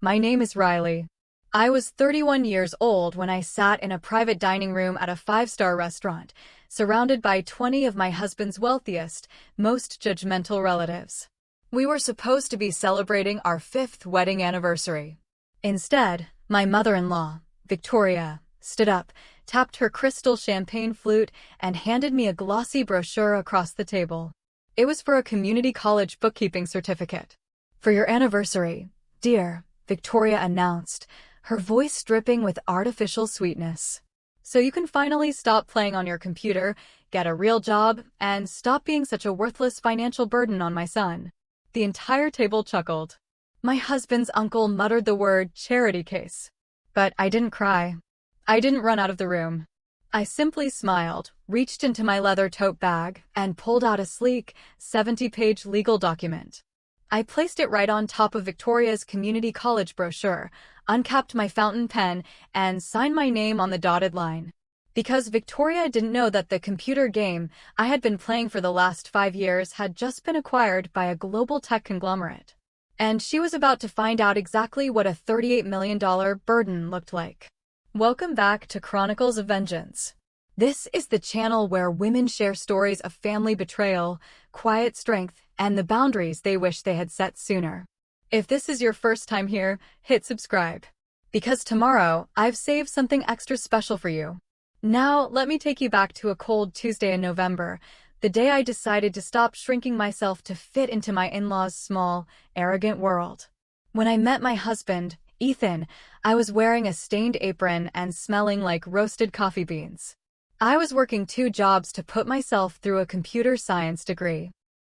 My name is Riley. I was 31 years old when I sat in a private dining room at a five-star restaurant, surrounded by 20 of my husband's wealthiest, most judgmental relatives. We were supposed to be celebrating our 5th wedding anniversary. Instead, my mother-in-law, Victoria, stood up, tapped her crystal champagne flute, and handed me a glossy brochure across the table. It was for a community college bookkeeping certificate. "For your anniversary, dear," Victoria announced, her voice dripping with artificial sweetness. "So you can finally stop playing on your computer, get a real job, and stop being such a worthless financial burden on my son." The entire table chuckled. My husband's uncle muttered the word charity case. But I didn't cry. I didn't run out of the room. I simply smiled, reached into my leather tote bag, and pulled out a sleek, 70-page legal document. I placed it right on top of Victoria's community college brochure, uncapped my fountain pen, and signed my name on the dotted line. Because Victoria didn't know that the computer game I had been playing for the last 5 years had just been acquired by a global tech conglomerate. And she was about to find out exactly what a $38 million burden looked like. Welcome back to Chronicles of Vengeance. This is the channel where women share stories of family betrayal, quiet strength, and the boundaries they wish they had set sooner. If this is your first time here, hit subscribe. Because tomorrow, I've saved something extra special for you. Now, let me take you back to a cold Tuesday in November, the day I decided to stop shrinking myself to fit into my in-laws' small, arrogant world. When I met my husband, Ethan, I was wearing a stained apron and smelling like roasted coffee beans. I was working 2 jobs to put myself through a computer science degree.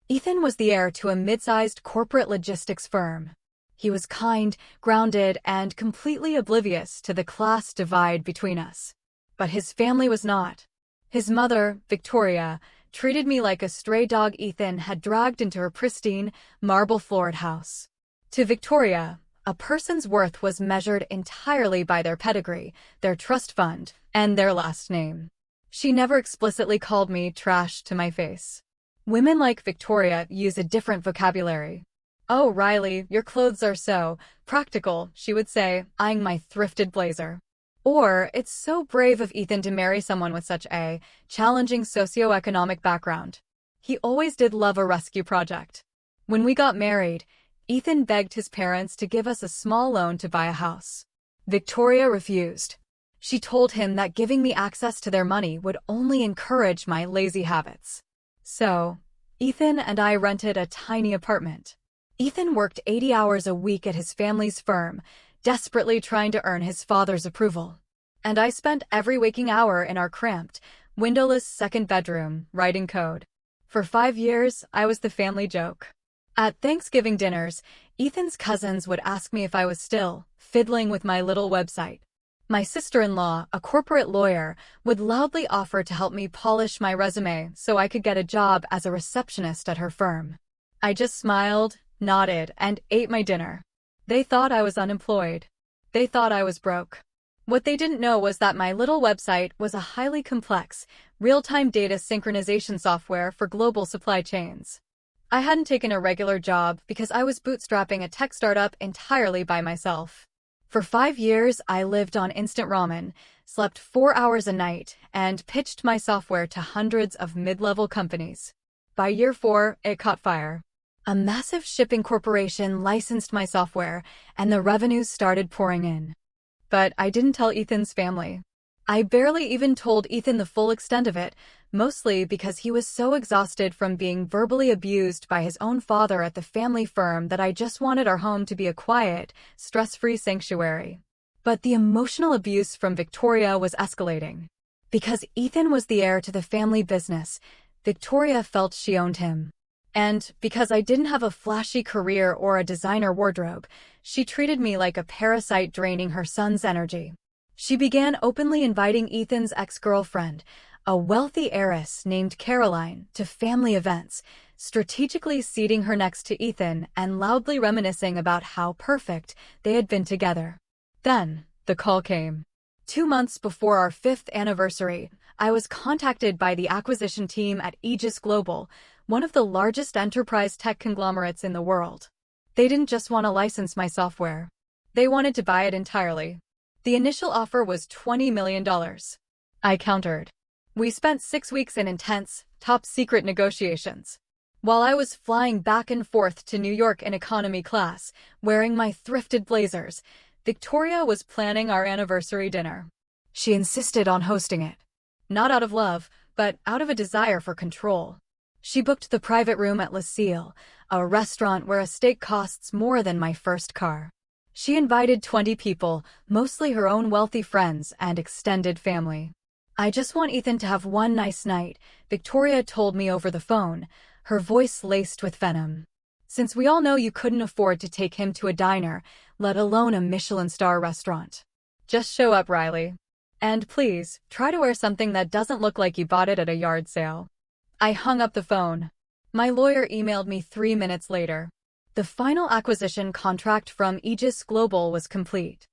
Ethan was the heir to a mid-sized corporate logistics firm. He was kind, grounded, and completely oblivious to the class divide between us. But his family was not. His mother, Victoria, treated me like a stray dog Ethan had dragged into her pristine, marble-floored house. To Victoria, a person's worth was measured entirely by their pedigree, their trust fund, and their last name. She never explicitly called me trash to my face. Women like Victoria use a different vocabulary. "Oh, Riley, your clothes are so practical," she would say, eyeing my thrifted blazer. Or, "It's so brave of Ethan to marry someone with such a challenging socioeconomic background. He always did love a rescue project." When we got married, Ethan begged his parents to give us a small loan to buy a house. Victoria refused. She told him that giving me access to their money would only encourage my lazy habits. So, Ethan and I rented a tiny apartment. Ethan worked 80 hours a week at his family's firm, desperately trying to earn his father's approval. And I spent every waking hour in our cramped, windowless second bedroom, writing code. For 5 years, I was the family joke. At Thanksgiving dinners, Ethan's cousins would ask me if I was still fiddling with my little website. My sister-in-law, a corporate lawyer, would loudly offer to help me polish my resume so I could get a job as a receptionist at her firm. I just smiled, nodded, and ate my dinner. They thought I was unemployed. They thought I was broke. What they didn't know was that my little website was a highly complex, real-time data synchronization software for global supply chains. I hadn't taken a regular job because I was bootstrapping a tech startup entirely by myself. For 5 years, I lived on instant ramen, slept 4 hours a night, and pitched my software to hundreds of mid-level companies. By year 4, it caught fire. A massive shipping corporation licensed my software, and the revenues started pouring in. But I didn't tell Ethan's family. I barely even told Ethan the full extent of it, mostly because he was so exhausted from being verbally abused by his own father at the family firm that I just wanted our home to be a quiet, stress-free sanctuary. But the emotional abuse from Victoria was escalating. Because Ethan was the heir to the family business, Victoria felt she owned him. And because I didn't have a flashy career or a designer wardrobe, she treated me like a parasite draining her son's energy. She began openly inviting Ethan's ex-girlfriend, a wealthy heiress named Caroline, to family events, strategically seating her next to Ethan and loudly reminiscing about how perfect they had been together. Then, the call came. 2 months before our 5th anniversary, I was contacted by the acquisition team at Aegis Global, one of the largest enterprise tech conglomerates in the world. They didn't just want to license my software. They wanted to buy it entirely. The initial offer was $20 million. I countered. We spent 6 weeks in intense, top-secret negotiations. While I was flying back and forth to New York in economy class, wearing my thrifted blazers, Victoria was planning our anniversary dinner. She insisted on hosting it. Not out of love, but out of a desire for control. She booked the private room at Le Cille, a restaurant where a steak costs more than my first car. She invited 20 people, mostly her own wealthy friends and extended family. I just want Ethan to have one nice night, Victoria told me over the phone, her voice laced with venom. Since we all know you couldn't afford to take him to a diner, let alone a Michelin star restaurant. Just show up, Riley. And please, try to wear something that doesn't look like you bought it at a yard sale. I hung up the phone. My lawyer emailed me 3 minutes later. The final acquisition contract from Aegis Global was complete.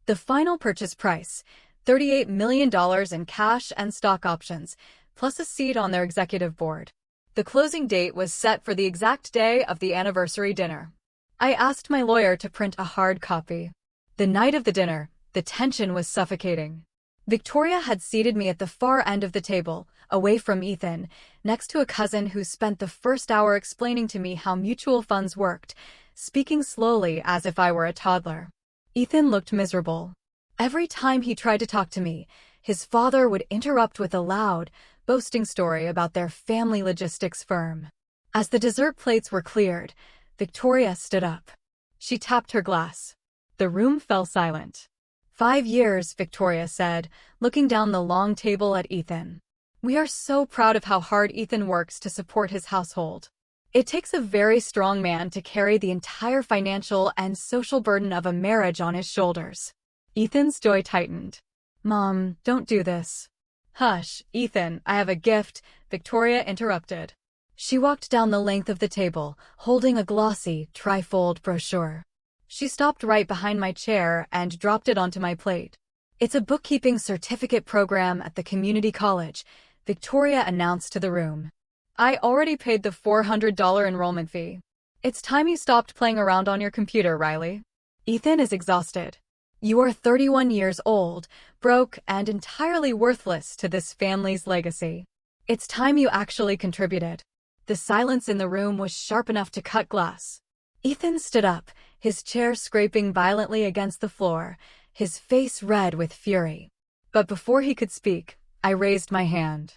The final purchase price, $38 million in cash and stock options, plus a seat on their executive board. The closing date was set for the exact day of the anniversary dinner. I asked my lawyer to print a hard copy. The night of the dinner, the tension was suffocating. Victoria had seated me at the far end of the table, away from Ethan, next to a cousin who spent the first hour explaining to me how mutual funds worked, speaking slowly as if I were a toddler. Ethan looked miserable. Every time he tried to talk to me, his father would interrupt with a loud, boasting story about their family logistics firm. As the dessert plates were cleared, Victoria stood up. She tapped her glass. The room fell silent. 5 years, Victoria said, looking down the long table at Ethan. We are so proud of how hard Ethan works to support his household. It takes a very strong man to carry the entire financial and social burden of a marriage on his shoulders. Ethan's jaw tightened. Mom, don't do this. Hush, Ethan, I have a gift, Victoria interrupted. She walked down the length of the table, holding a glossy, trifold brochure. She stopped right behind my chair and dropped it onto my plate. It's a bookkeeping certificate program at the community college, Victoria announced to the room. I already paid the $400 enrollment fee. It's time you stopped playing around on your computer, Riley. Ethan is exhausted. You are 31 years old, broke, and entirely worthless to this family's legacy. It's time you actually contributed. The silence in the room was sharp enough to cut glass. Ethan stood up, his chair scraping violently against the floor, his face red with fury. But before he could speak, I raised my hand.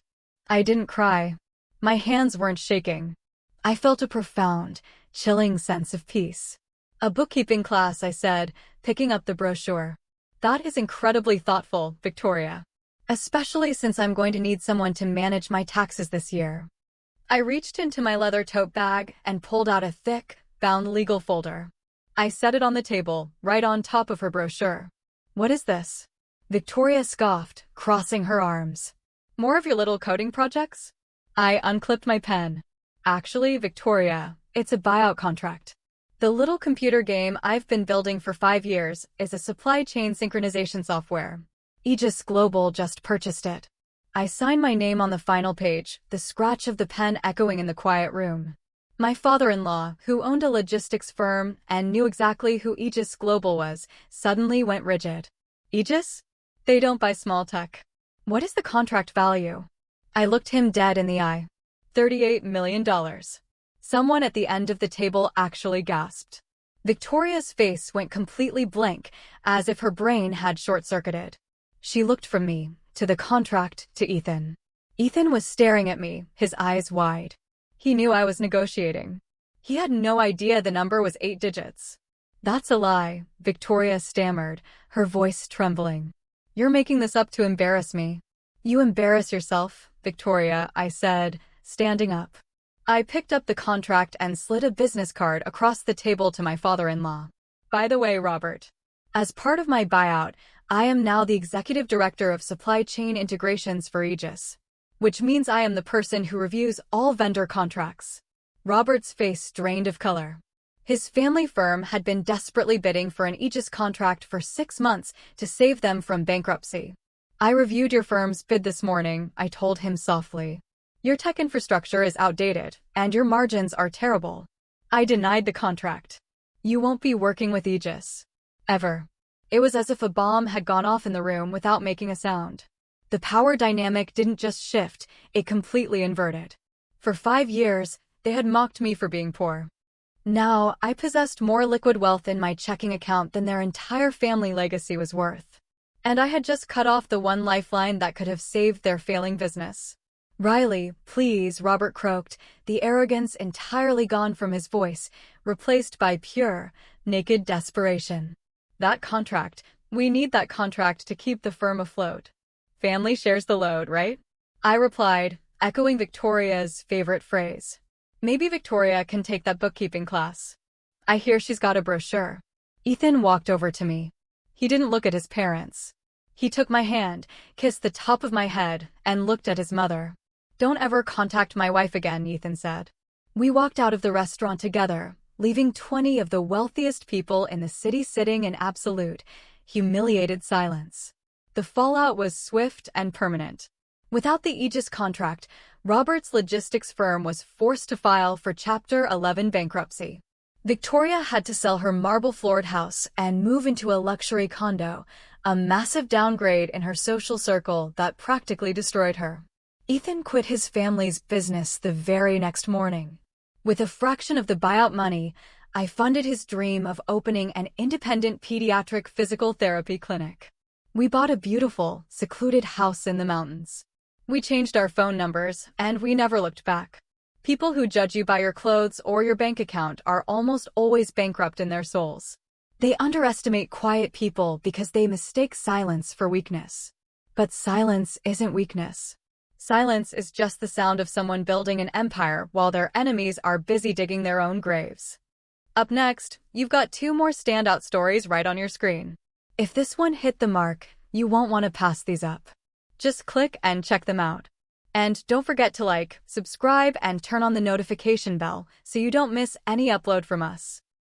I didn't cry. My hands weren't shaking. I felt a profound, chilling sense of peace. A bookkeeping class, I said, picking up the brochure. That is incredibly thoughtful, Victoria. Especially since I'm going to need someone to manage my taxes this year. I reached into my leather tote bag and pulled out a thick, bound legal folder. I set it on the table, right on top of her brochure. What is this? Victoria scoffed, crossing her arms. More of your little coding projects? I unclipped my pen. Actually, Victoria, it's a buyout contract. The little computer game I've been building for 5 years is a supply chain synchronization software. Aegis Global just purchased it. I signed my name on the final page, the scratch of the pen echoing in the quiet room. My father-in-law, who owned a logistics firm and knew exactly who Aegis Global was, suddenly went rigid. Aegis? They don't buy small tech. What is the contract value? I looked him dead in the eye. $38 million. Someone at the end of the table actually gasped. Victoria's face went completely blank, as if her brain had short-circuited. She looked from me, to the contract, to Ethan. Ethan was staring at me, his eyes wide. He knew I was negotiating. He had no idea the number was 8 digits. That's a lie, Victoria stammered, her voice trembling. You're making this up to embarrass me. You embarrass yourself, Victoria, I said, standing up. I picked up the contract and slid a business card across the table to my father-in-law. By the way, Robert, as part of my buyout, I am now the executive director of supply chain integrations for Aegis, which means I am the person who reviews all vendor contracts. Robert's face drained of color. His family firm had been desperately bidding for an Aegis contract for 6 months to save them from bankruptcy. I reviewed your firm's bid this morning, I told him softly. Your tech infrastructure is outdated, and your margins are terrible. I denied the contract. You won't be working with Aegis. Ever. It was as if a bomb had gone off in the room without making a sound. The power dynamic didn't just shift, it completely inverted. For 5 years, they had mocked me for being poor. Now, I possessed more liquid wealth in my checking account than their entire family legacy was worth. And I had just cut off the one lifeline that could have saved their failing business. "Riley, please," Robert croaked, the arrogance entirely gone from his voice, replaced by pure, naked desperation. "That contract. We need that contract to keep the firm afloat. Family shares the load, right?" I replied, echoing Victoria's favorite phrase. "Maybe Victoria can take that bookkeeping class. I hear she's got a brochure." Ethan walked over to me. He didn't look at his parents. He took my hand, kissed the top of my head, and looked at his mother. "Don't ever contact my wife again," Ethan said. We walked out of the restaurant together, leaving 20 of the wealthiest people in the city sitting in absolute, humiliated silence. The fallout was swift and permanent. Without the Aegis contract, Robert's logistics firm was forced to file for Chapter 11 bankruptcy. Victoria had to sell her marble-floored house and move into a luxury condo, a massive downgrade in her social circle that practically destroyed her. Ethan quit his family's business the very next morning. With a fraction of the buyout money, I funded his dream of opening an independent pediatric physical therapy clinic. We bought a beautiful, secluded house in the mountains. We changed our phone numbers, and we never looked back. People who judge you by your clothes or your bank account are almost always bankrupt in their souls. They underestimate quiet people because they mistake silence for weakness. But silence isn't weakness. Silence is just the sound of someone building an empire while their enemies are busy digging their own graves. Up next, you've got 2 more standout stories right on your screen. If this one hit the mark, you won't want to pass these up. Just click and check them out. And don't forget to like, subscribe, and turn on the notification bell so you don't miss any upload from us.